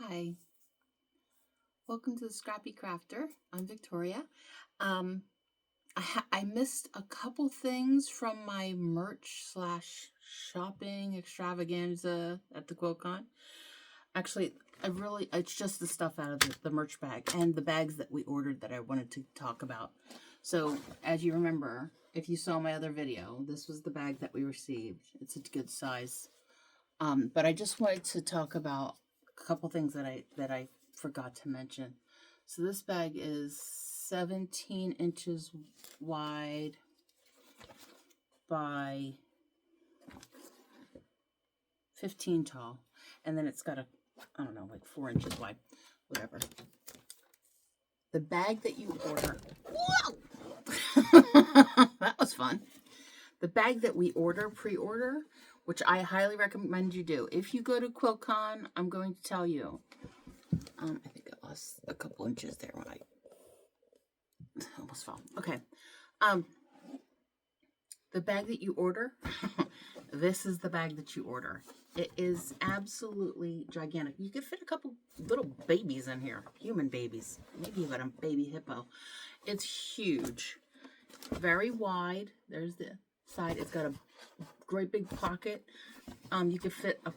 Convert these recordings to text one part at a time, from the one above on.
Hi, welcome to the Scrappy Crafter. I'm Victoria. Um, I missed a couple things from my merch slash shopping extravaganza at the Quiltcon. Actually, it's just the stuff out of the merch bag and the bags that we ordered that I wanted to talk about. So, as you remember, if you saw my other video, this was the bag that we received. It's a good size. But I just wanted to talk about a couple things that I forgot to mention. So this bag is 17 inches wide by 15 tall. And then it's got I don't know, like 4 inches wide, whatever. The bag that you order, whoa! That was fun. The bag that we pre-order, which I highly recommend you do. If you go to Quiltcon, I'm going to tell you. I think I lost a couple inches there when I almost fell. Okay. The bag that you order, this is the bag that you order. It is absolutely gigantic. You could fit a couple little babies in here, human babies, maybe even a baby hippo. It's huge, very wide. There's the side. It's got a great big pocket. You could fit a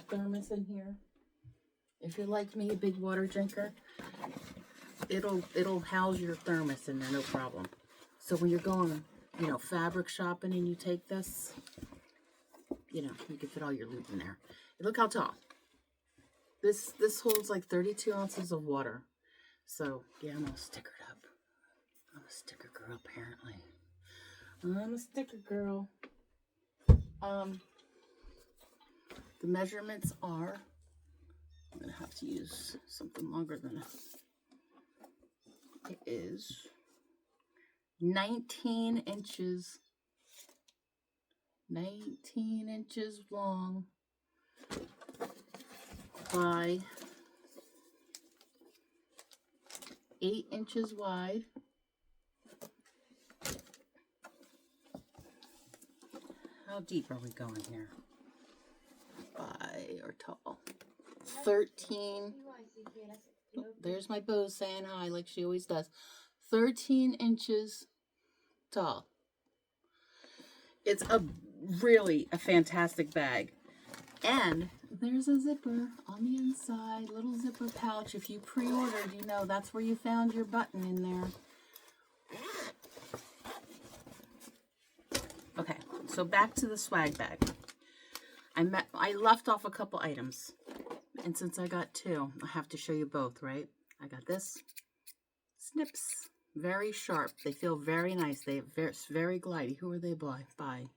thermos in here. If you're like me, a big water drinker, it'll house your thermos in there, no problem. So when you're going, fabric shopping and you take this, you can fit all your loot in there. Look how tall. This holds like 32 ounces of water. So yeah, I'm all stickered up. I'm a sticker girl, apparently. I'm a sticker girl. The measurements are, I'm gonna have to use something longer than it is 19 inches long by 8 inches wide. How deep are we going here? Or tall? 13. Oh, there's my Bose saying hi like she always does. 13 inches tall. It's really a fantastic bag. And there's a zipper on the inside, little zipper pouch. If you pre-ordered, that's where you found your button in there. Okay, so back to the swag bag. I left off a couple items, and since I got two, I have to show you both, right? I got this. Snips. Very sharp. They feel very nice. They're very glidey. Who are they by? By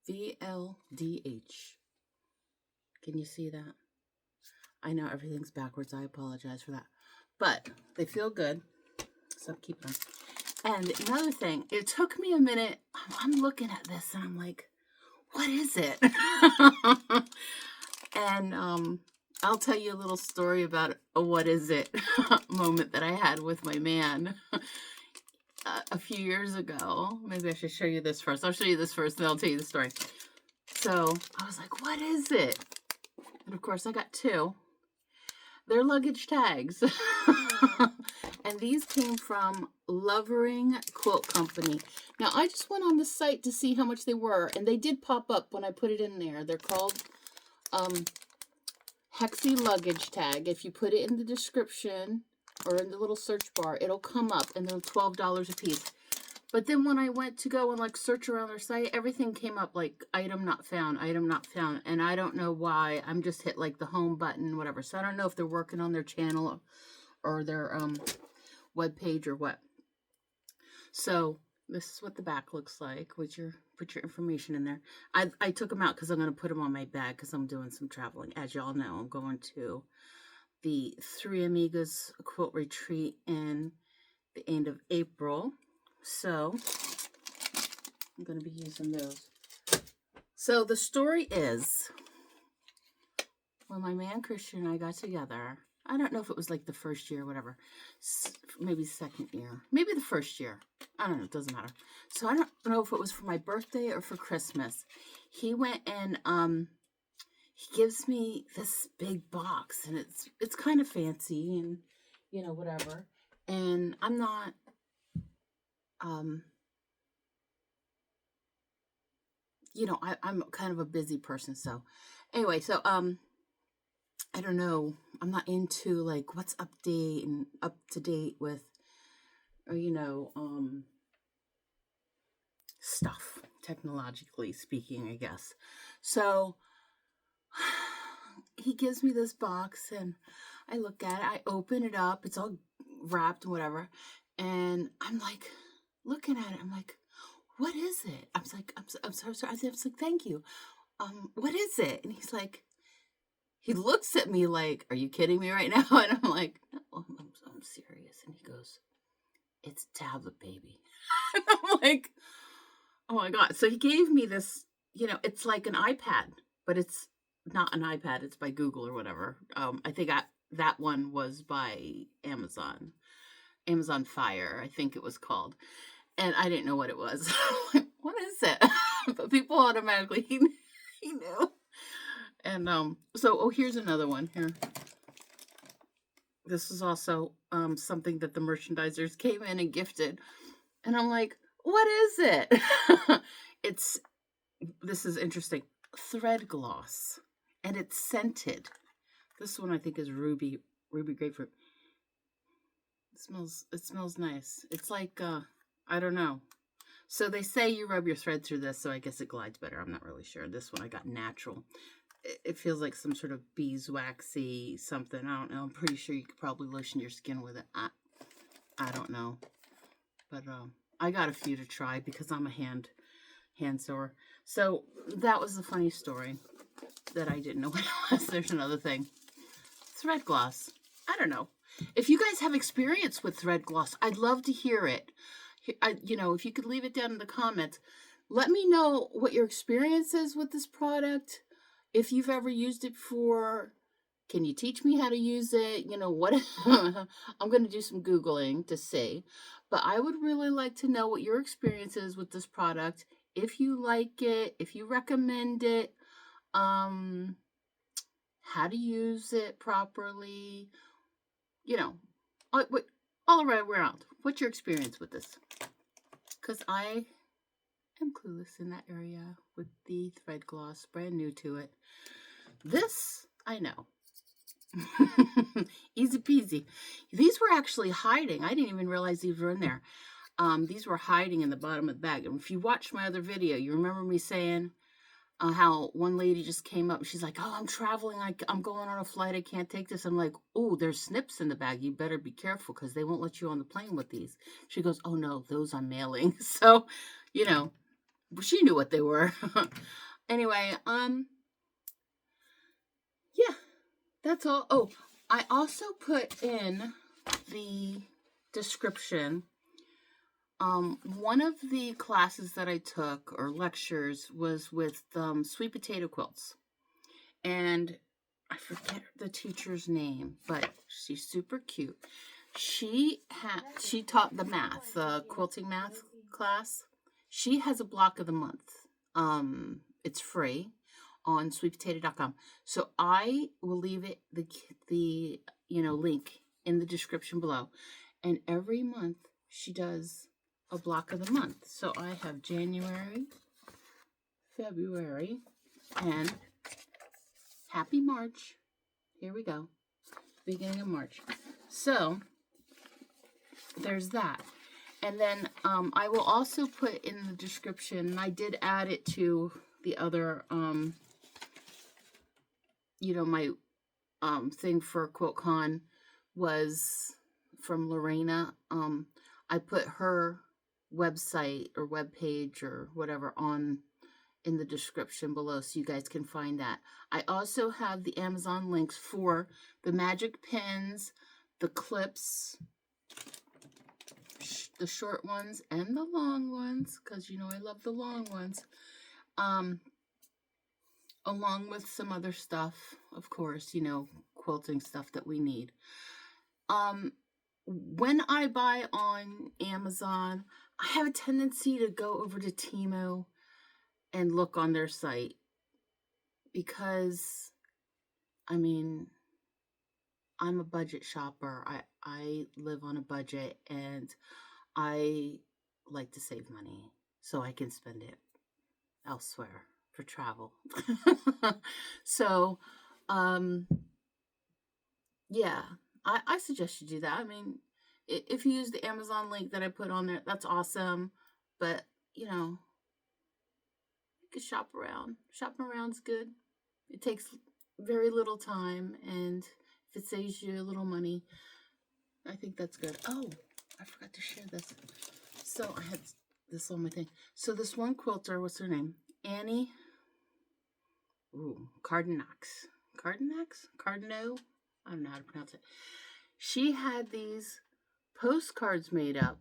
VLDH. Can you see that? I know everything's backwards. I apologize for that. But they feel good. So keep them. And another thing, it took me a minute. I'm looking at this and I'm like, what is it? And I'll tell you a little story about a what is it moment that I had with my man a few years ago. Maybe I should show you this first. I'll show you this first, then I'll tell you the story. So I was like, what is it? And of course, I got two. They're luggage tags. And these came from Lovering Quilt Company. Now, I just went on the site to see how much they were, and they did pop up when I put it in there. They're called Hexy Luggage Tag. If you put it in the description or in the little search bar, it'll come up, and they're $12 a piece. But then when I went to go and search around their site, everything came up like item not found, and I don't know why. I'm just hit like the home button, whatever. So I don't know if they're working on their channel or their web page or what. So this is what the back looks like. Put your information in there. I took them out because I'm going to put them on my bag because I'm doing some traveling. As y'all know, I'm going to the Three Amigas Quilt Retreat in the end of April. So I'm going to be using those. So the story is, when my man Christian and I got together, I don't know if it was like the first year or whatever, maybe second year, maybe the first year. I don't know. It doesn't matter. So I don't know if it was for my birthday or for Christmas. He went and he gives me this big box, and it's kind of fancy and, you know, whatever. And I'm not, you know, I'm kind of a busy person. So anyway, so, I don't know. I'm not into like what's update and up to date with, or, you know, stuff, technologically speaking, I guess. So he gives me this box, and I look at it, I open it up, it's all wrapped and whatever. And I'm like looking at it, I'm like, what is it? I was like, I'm so sorry. I was like, thank you. What is it? And he's like, he looks at me like, are you kidding me right now? And I'm like, no, I'm serious. And he goes, it's tablet baby. And I'm like, oh my God. So he gave me this, you know, it's like an iPad, but it's not an iPad. It's by Google or whatever. I think that one was by Amazon Fire, I think it was called. And I didn't know what it was. I'm like, what is it? But people automatically, he knew. And so, oh, here's another one here. This is also something that the merchandisers came in and gifted. And I'm like, what is it? This is interesting. Thread gloss. And it's scented. This one I think is ruby grapefruit. It smells nice. It's like, I don't know. So they say you rub your thread through this, so I guess it glides better. I'm not really sure. This one I got natural. It feels like some sort of beeswaxy something. I don't know. I'm pretty sure you could probably lotion your skin with it. I don't know. But I got a few to try because I'm a hand sewer. So that was a funny story that I didn't know what it was. There's another thing. Thread gloss. I don't know. If you guys have experience with thread gloss, I'd love to hear it. You know, if you could leave it down in the comments, let me know what your experience is with this product. If you've ever used it before, can you teach me how to use it? You know, what I'm going to do some Googling to see. But I would really like to know what your experience is with this product. If you like it, if you recommend it, how to use it properly, you know, all around. What's your experience with this? Because I am clueless in that area with the thread gloss, brand new to it. This, I know. Easy peasy. These were actually hiding. I didn't even realize these were in there. These were hiding in the bottom of the bag. And if you watched my other video, you remember me saying how one lady just came up and she's like, oh, I'm traveling. I'm going on a flight. I can't take this. I'm like, oh, there's snips in the bag. You better be careful because they won't let you on the plane with these. She goes, oh, no, those I'm mailing. So, you know, she knew what they were. Anyway, yeah, that's all. Oh, I also put in the description. One of the classes that I took, or lectures, was with sweet potato quilts. And I forget the teacher's name, but she's super cute. She taught the math, the quilting math class. She has a block of the month. It's free on sweetpotato.com. So I will leave it the link in the description below. And every month she does a block of the month. So I have January, February, and happy March. Here we go. Beginning of March. So there's that. And then I will also put in the description, and I did add it to the other, my thing for Quiltcon was from Lorena. I put her website or webpage or whatever in the description below so you guys can find that. I also have the Amazon links for the magic pins, the clips, the short ones and the long ones, because I love the long ones, along with some other stuff, of course, quilting stuff that we need. When I buy on Amazon, I have a tendency to go over to Temu and look on their site because, I mean, I'm a budget shopper. I live on a budget, and I like to save money so I can spend it elsewhere for travel. So, um, yeah, I suggest you do that. I mean, if you use the Amazon link that I put on there, that's awesome. But, you know, you can shop around. Shopping around's good. It takes very little time, and if it saves you a little money, I think that's good. Oh, I forgot to share this. So I had this on my thing. So this one quilter, what's her name? Annie. Ooh, Cardinax. Cardino? I don't know how to pronounce it. She had these postcards made up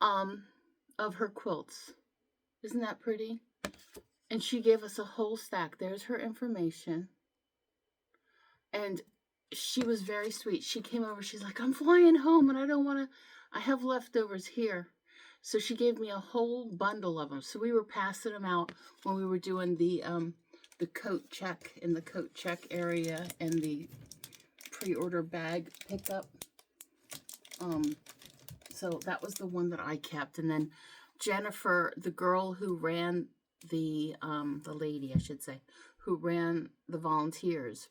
of her quilts. Isn't that pretty? And she gave us a whole stack. There's her information. And she was very sweet. She came over, she's like, I'm flying home and I have leftovers here. So she gave me a whole bundle of them. So we were passing them out when we were doing the coat check in the coat check area and the pre-order bag pickup. So that was the one that I kept. And then Jennifer, the girl who ran the lady, I should say, who ran the volunteers,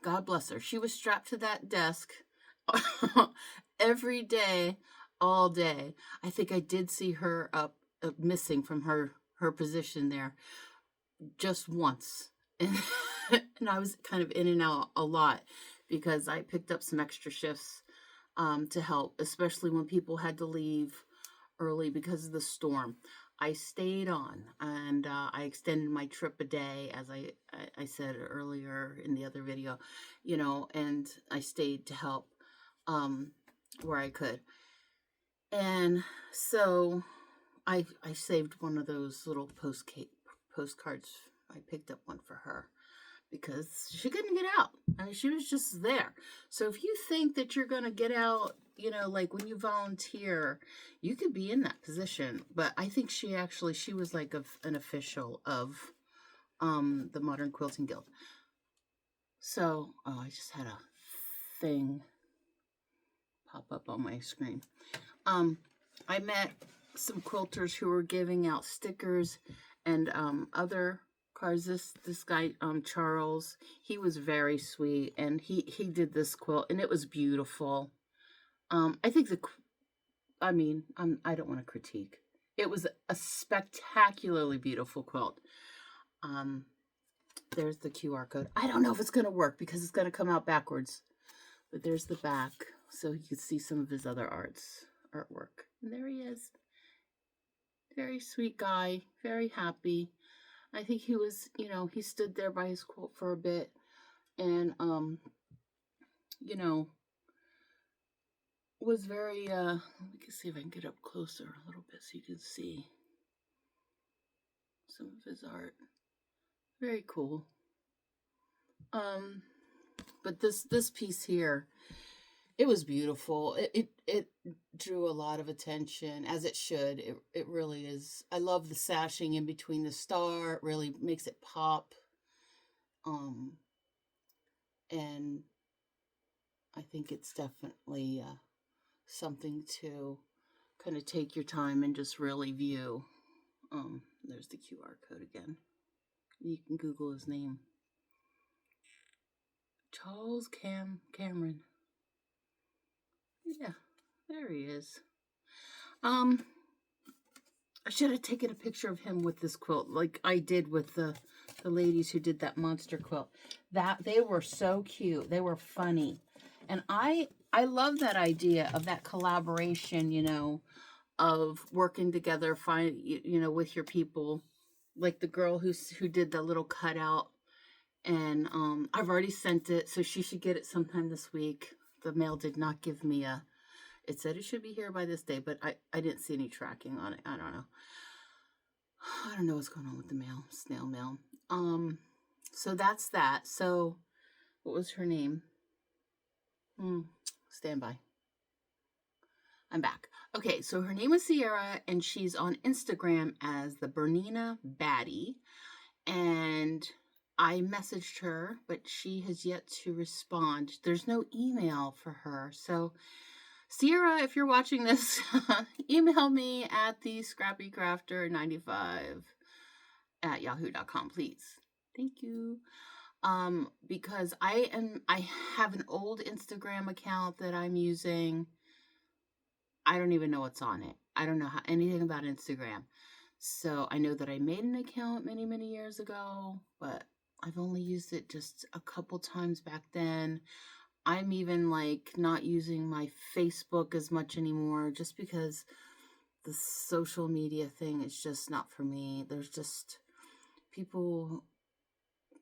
God bless her. She was strapped to that desk every day, all day. I think I did see her up missing from her position there just once. And, and I was kind of in and out a lot because I picked up some extra shifts to help, especially when people had to leave early because of the storm. I stayed on, and I extended my trip a day, as I said earlier in the other video, you know, and I stayed to help where I could. And so I saved one of those little postcards. I picked up one for her because she couldn't get out. I mean, she was just there. So if you think that you're going to get out, you know, like when you volunteer, you could be in that position. But I think she was like an official of the Modern Quilting Guild. So, I just had a thing pop up on my screen. I met some quilters who were giving out stickers and other cards. This guy, Charles, he was very sweet, and he did this quilt, and it was beautiful. I think I don't want to critique. It was a spectacularly beautiful quilt. There's the QR code. I don't know if it's going to work because it's going to come out backwards, but there's the back, so you can see some of his other artwork. And there he is. Very sweet guy, very happy. I think he was, you know, he stood there by his quilt for a bit, and you know, was very let me see if I can get up closer a little bit so you can see some of his art. Very cool. But this piece here, it was beautiful. It drew a lot of attention, as it should. It really is. I love the sashing in between the star. It really makes it pop. And I think it's definitely something to kind of take your time and just really view. There's the QR code again. You can Google his name. Charles Cameron. Yeah, there he is. I should have taken a picture of him with this quilt, like I did with the ladies who did that monster quilt. That they were so cute. They were funny, and I love that idea of that collaboration. You know, of working together, you know, with your people, like the girl who did the little cutout. And I've already sent it, so she should get it sometime this week. The mail did not give me it said it should be here by this day, but I didn't see any tracking on it. I don't know. I don't know what's going on with the mail, snail mail. So that's that. So what was her name? Stand by. I'm back. Okay, so her name is Sierra, and she's on Instagram as the Bernina Baddie. and I messaged her, but she has yet to respond. There's no email for her. So, Sierra, if you're watching this, email me at the scrappycrafter95@yahoo.com, please. Thank you. Because I have an old Instagram account that I'm using. I don't even know what's on it. I don't know anything about Instagram. So I know that I made an account many, many years ago, but I've only used it just a couple times back then. I'm even like not using my Facebook as much anymore just because the social media thing is just not for me. There's just people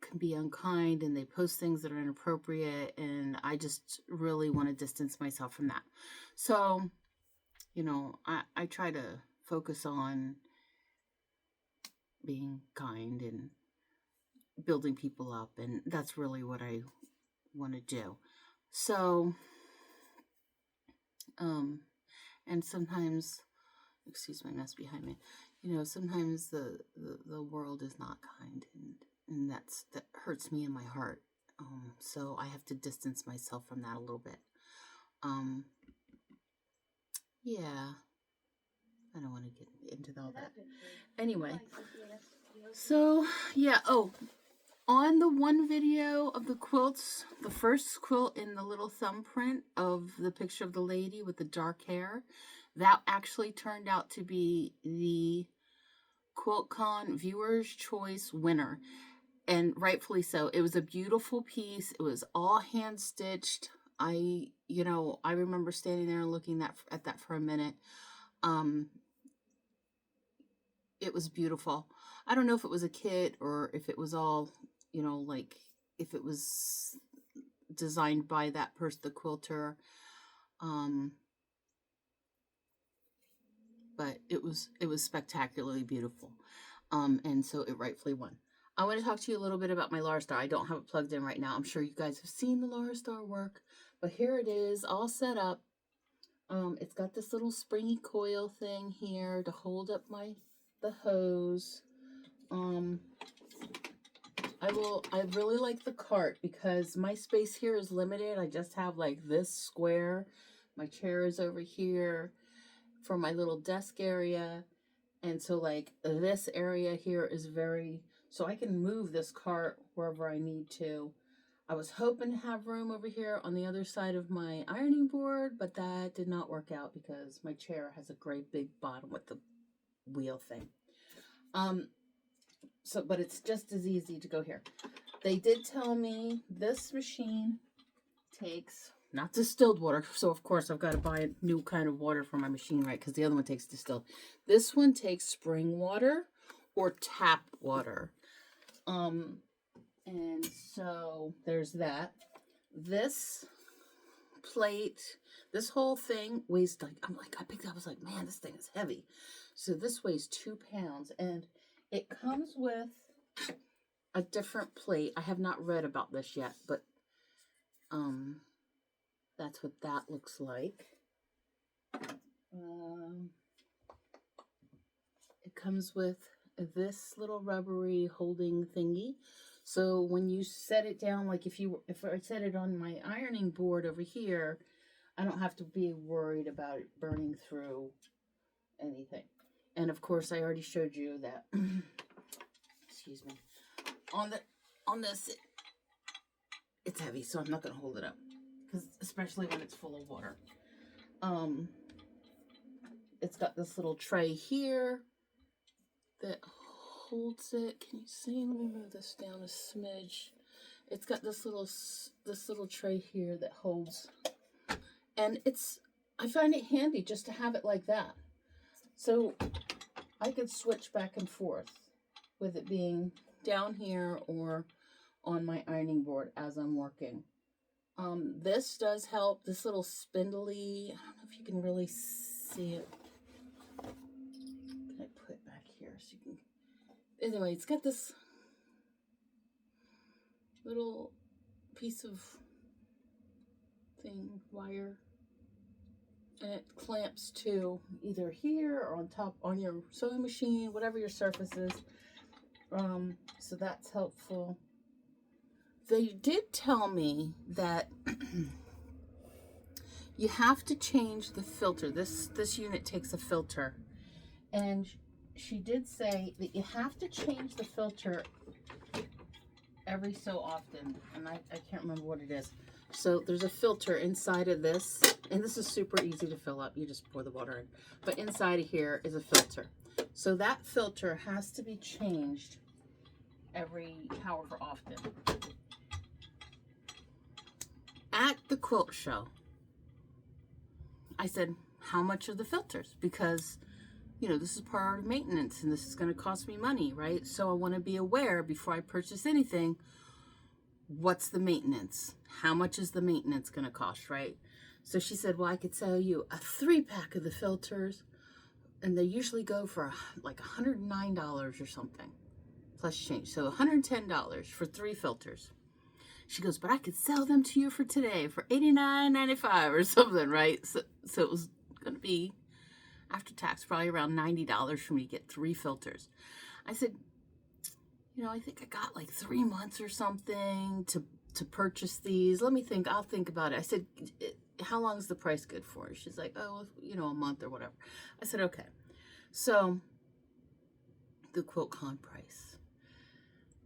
can be unkind and they post things that are inappropriate, and I just really want to distance myself from that. So, you know, I try to focus on being kind and building people up, and that's really what I want to do. So, and sometimes, excuse my mess behind me, you know, sometimes the world is not kind, and that hurts me in my heart. So I have to distance myself from that a little bit. Yeah, I don't want to get into all that. Anyway, so yeah. Oh, on the one video of the quilts, the first quilt in the little thumbprint of the picture of the lady with the dark hair, that actually turned out to be the Quiltcon Viewer's Choice winner. And rightfully so. It was a beautiful piece. It was all hand stitched. I remember standing there and looking at that for a minute. It was beautiful. I don't know if it was a kit or if it was all, like if it was designed by that person, the quilter. But it was spectacularly beautiful. And so it rightfully won. I want to talk to you a little bit about my LauraStar. I don't have it plugged in right now. I'm sure you guys have seen the LauraStar work, but here it is, all set up. It's got this little springy coil thing here to hold up the hose. I really like the cart because my space here is limited. I just have like this square. My chair is over here for my little desk area. And so like this area here is so I can move this cart wherever I need to. I was hoping to have room over here on the other side of my ironing board, but that did not work out because my chair has a great big bottom with the wheel thing. But it's just as easy to go here. They did tell me this machine takes not distilled water, so of course I've got to buy a new kind of water for my machine, right? Because the other one takes distilled. This one takes spring water or tap water. And so there's that. This plate, this whole thing weighs I picked it up, I was like, man, this thing is heavy. So this weighs 2 pounds, and it comes with a different plate. I have not read about this yet, but that's what that looks like. It comes with this little rubbery holding thingy. So when you set it down, like if I set it on my ironing board over here, I don't have to be worried about it burning through anything. And of course, I already showed you that. Excuse me. On this, it's heavy, so I'm not going to hold it up, because especially when it's full of water. It's got this little tray here that holds it. Can you see? Let me move this down a smidge. It's got this little tray here that holds, and I find it handy just to have it like that, so I could switch back and forth with it being down here or on my ironing board as I'm working. This does help. This little spindly, I don't know if you can really see it. Can I put it back here so you can? Anyway, it's got this little piece of wire, and it clamps to either here or on top on your sewing machine, whatever your surface is. So that's helpful. They did tell me that you have to change the filter. This unit takes a filter. And she did say that you have to change the filter every so often. And I can't remember what it is. So there's a filter inside of this. And this is super easy to fill up. You just pour the water in. But inside of here is a filter. So that filter has to be changed every however often. At the quilt show, I said, how much are the filters? Because, you know, this is part of maintenance and this is going to cost me money, right? So I want to be aware before I purchase anything, what's the maintenance? How much is the maintenance going to cost, right? So she said, well, I could sell you a 3-pack of the filters, and they usually go for like $109 or something, plus change. So $110 for 3 filters. She goes, but I could sell them to you for today for $89.95 or something, right? So it was going to be, after tax, probably around $90 for me to get 3 filters. I said, you know, I think I got like 3 months or something to purchase these. Let me think. I'll think about it. I said, how long is the price good for? She's like, oh, you know, a month or whatever. I said, okay. So the Quiltcon price.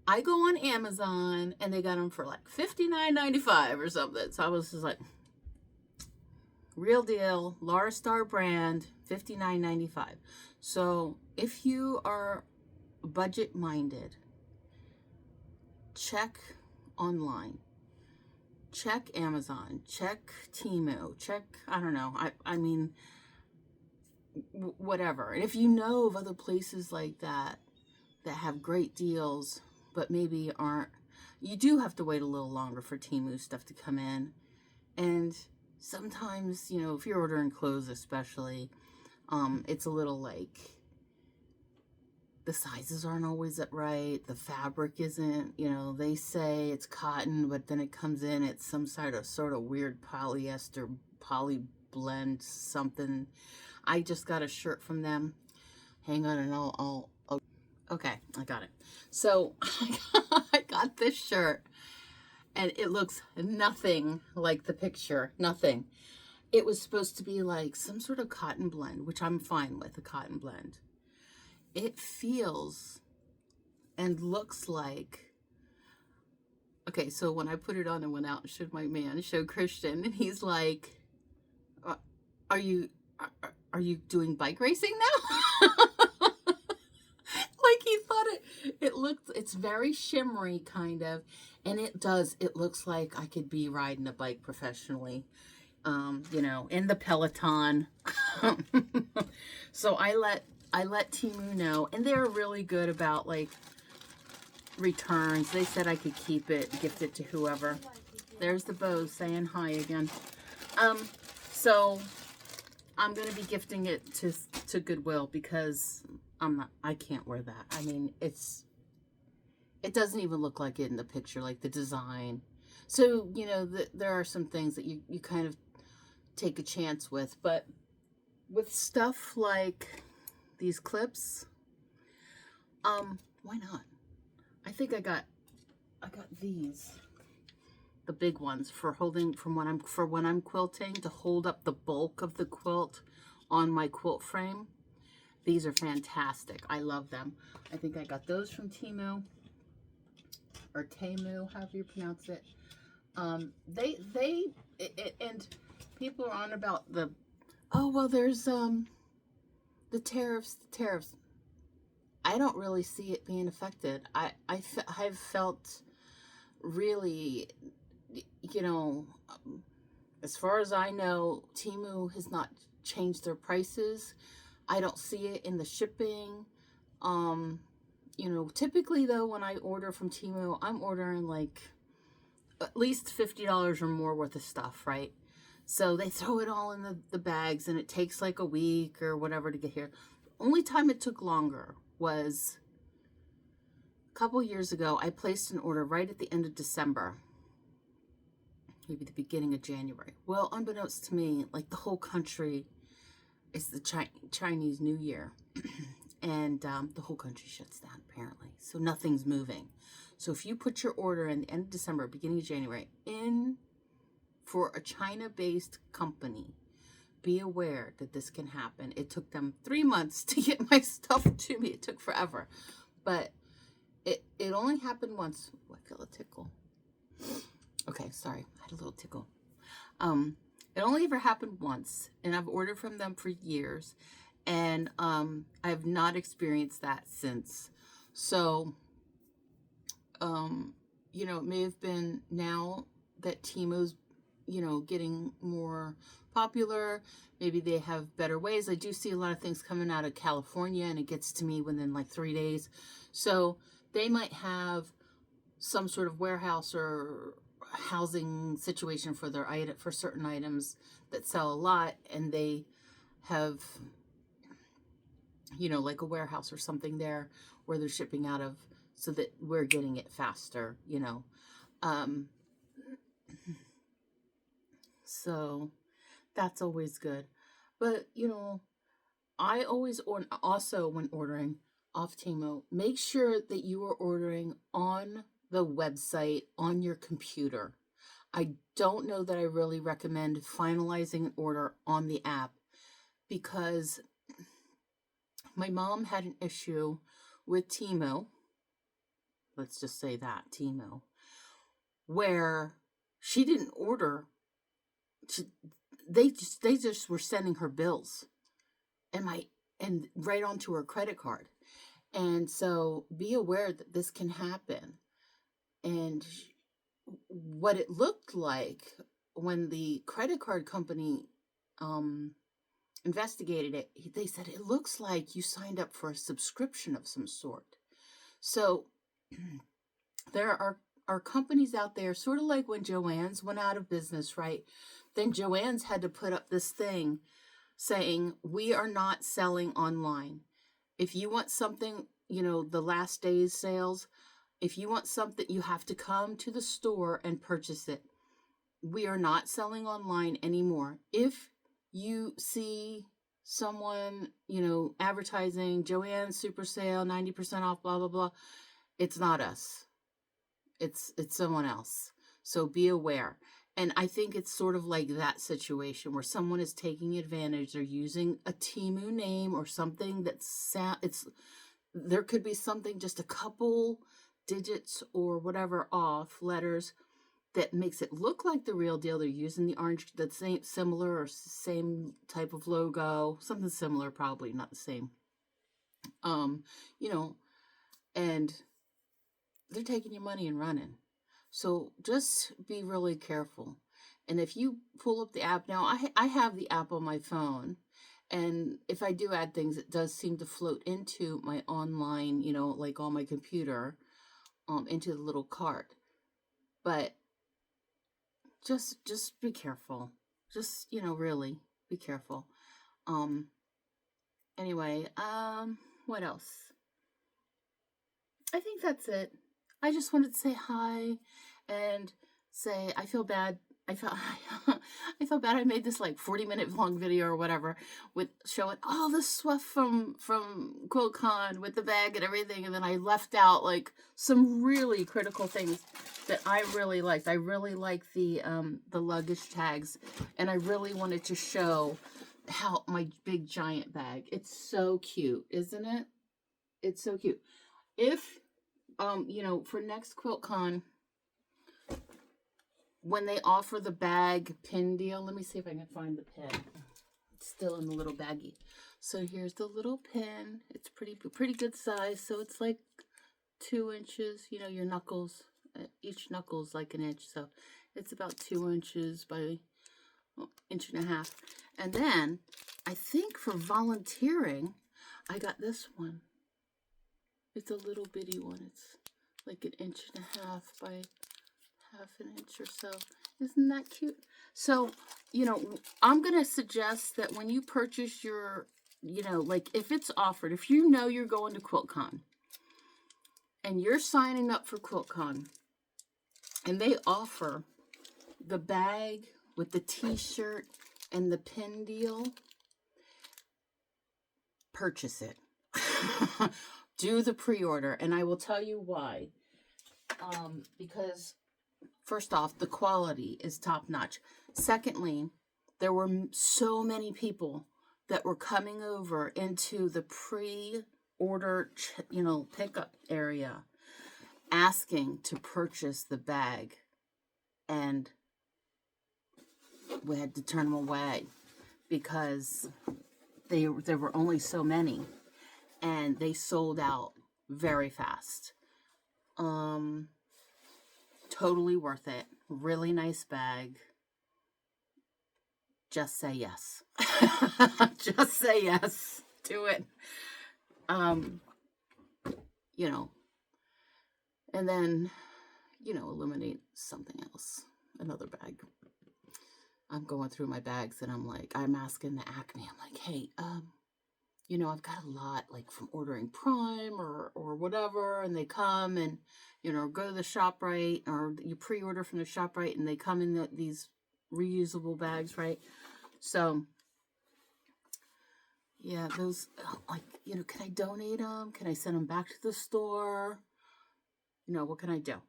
I go on Amazon and they got them for like $59.95 or something. So I was just like, real deal, LauraStar brand, $59.95. So if you are budget minded, check online, check Amazon, check Temu, check, I don't know. I mean, whatever. And if you know of other places like that have great deals, but maybe aren't, you do have to wait a little longer for Temu stuff to come in. And sometimes, you know, if you're ordering clothes especially, it's a little like, the sizes aren't always right, the fabric isn't, you know, they say it's cotton, but then it comes in, it's some sort of weird polyester, poly blend something. I just got a shirt from them. Hang on, and I'll okay, I got it. So I got this shirt and it looks nothing like the picture, nothing. It was supposed to be like some sort of cotton blend, which I'm fine with, a cotton blend. It feels and looks like, okay, so when I put it on and went out and showed my man, showed Christian, and he's like, are you doing bike racing now? Like he thought it's very shimmery kind of, and it looks like I could be riding a bike professionally, you know, in the Peloton. So I let Temu know, and they're really good about like returns. They said I could keep it, gift it to whoever. There's the Bose saying hi again. So I'm gonna be gifting it to Goodwill because I can't wear that. I mean, it doesn't even look like it in the picture, like the design. So, you know, there are some things that you kind of take a chance with, but with stuff like these clips, why not? I think I got these, the big ones for holding when I'm quilting, to hold up the bulk of the quilt on my quilt frame. These are fantastic. I love them. I think I got those from Temu or Temu, however you pronounce it. And people are on about the, oh, well, there's the tariffs. I don't really see it being affected. I've felt really, you know, as far as I know, Temu has not changed their prices. I don't see it in the shipping. You know, typically though, when I order from Temu, I'm ordering like at least $50 or more worth of stuff, right? So they throw it all in the bags, and it takes like a week or whatever to get here. Only time it took longer was a couple years ago. I placed an order right at the end of December, maybe the beginning of January. Well, unbeknownst to me, like the whole country, it's the Chinese New Year. and the whole country shuts down apparently. So nothing's moving. So if you put your order in the end of December, beginning of January, in for a China-based company, be aware that this can happen. It took them 3 months to get my stuff to me. It took forever. But it only happened once. Oh, I feel a tickle. Okay, sorry. I had a little tickle. It only ever happened once, and I've ordered from them for years, and I've not experienced that since. So, you know, it may have been now that Temu's, you know, getting more popular. Maybe they have better ways. I do see a lot of things coming out of California, and it gets to me within like 3 days. So they might have some sort of warehouse or housing situation for their item, for certain items that sell a lot, and they have, you know, like a warehouse or something there where they're shipping out of, so that we're getting it faster, you know. So that's always good. But, you know, I always also when ordering off Temu, make sure that you are ordering on the website on your computer. I don't know that I really recommend finalizing an order on the app, because my mom had an issue with Temu. Let's just say that, Temu, where she didn't order. They just were sending her bills and right onto her credit card. And so be aware that this can happen. And what it looked like when the credit card company investigated it, they said it looks like you signed up for a subscription of some sort. So there are companies out there, sort of like when Joann's went out of business, right? Then Joann's had to put up this thing saying, we are not selling online. If you want something, you know, the last day's sales, if you want something, you have to come to the store and purchase it. We are not selling online anymore. If you see someone, you know, advertising Joann's super sale, 90% off, blah, blah, blah, it's not us. It's someone else. So be aware. And I think it's sort of like that situation where someone is taking advantage. They're using a Temu name or something there could be something, just a couple digits or whatever off letters that makes it look like the real deal. They're using the orange, the same, similar or same type of logo, something similar, probably not the same. You know, and they're taking your money and running. So just be really careful. And if you pull up the app now, I have the app on my phone. And if I do add things, it does seem to float into my online, you know, like on my computer, into the little cart. But just be careful. Just, you know, really be careful. Anyway, what else? I think that's it. I just wanted to say hi and say I feel bad. I felt bad. I made this like 40-minute long video or whatever with showing all the stuff from Quiltcon with the bag and everything, and then I left out like some really critical things that I really liked. I really like the luggage tags, and I really wanted to show how my big giant bag. It's so cute, isn't it? It's so cute. If you know, for next Quiltcon, when they offer the bag pin deal, let me see if I can find the pin. It's still in the little baggie. So here's the little pin. It's pretty good size. So it's like 2 inches. You know, your knuckles, each knuckle's like an inch. So it's about 2 inches by 1.5 inches. And then I think for volunteering, I got this one. It's a little bitty one. It's like 1.5 inches by 1/2 inch or so. Isn't that cute? So, you know, I'm going to suggest that when you purchase your, you know, like if it's offered, if you know you're going to Quiltcon and you're signing up for Quiltcon and they offer the bag with the t-shirt and the pin deal, purchase it. Do the pre-order, and I will tell you why. Because first off, the quality is top notch. Secondly, there were so many people that were coming over into the pre-order, pickup area, asking to purchase the bag, and we had to turn them away because there were only so many, and they sold out very fast. Totally worth it. Really nice bag. Just say yes. Just say yes. Do it. And then, eliminate something else. Another bag. I'm going through my bags and I'm asking the Acme. I'm like, hey, I've got a lot like from ordering Prime or whatever, and they come and, go to the ShopRite, or you pre-order from the ShopRite and they come in these reusable bags, right? So, yeah, those, can I donate them? Can I send them back to the store? What can I do?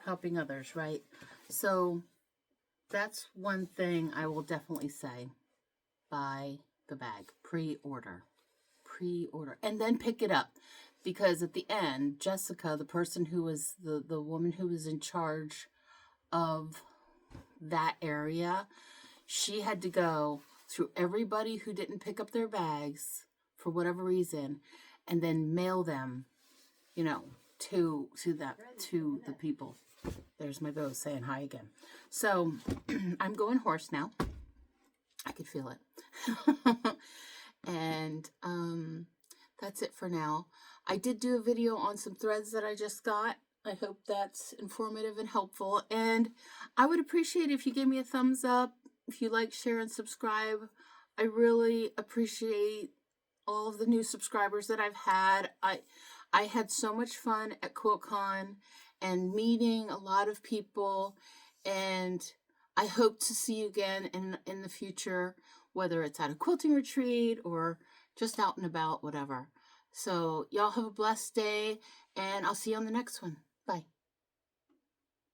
Helping others, right? So, that's one thing I will definitely say. Buy the bag. Pre-order. And then pick it up. Because at the end, Jessica, the person who was the woman who was in charge of that area, she had to go through everybody who didn't pick up their bags for whatever reason, and then mail them, to the people. There's my Bo saying hi again. So I'm going hoarse now. I could feel it. And that's it for now. I did do a video on some threads that I just got. I hope that's informative and helpful. And I would appreciate if you gave me a thumbs up, if you like, share, and subscribe. I really appreciate all of the new subscribers that I've had. I had so much fun at Quiltcon and meeting a lot of people, and I hope to see you again in the future, whether it's at a quilting retreat or just out and about, whatever. So y'all have a blessed day, and I'll see you on the next one. Bye.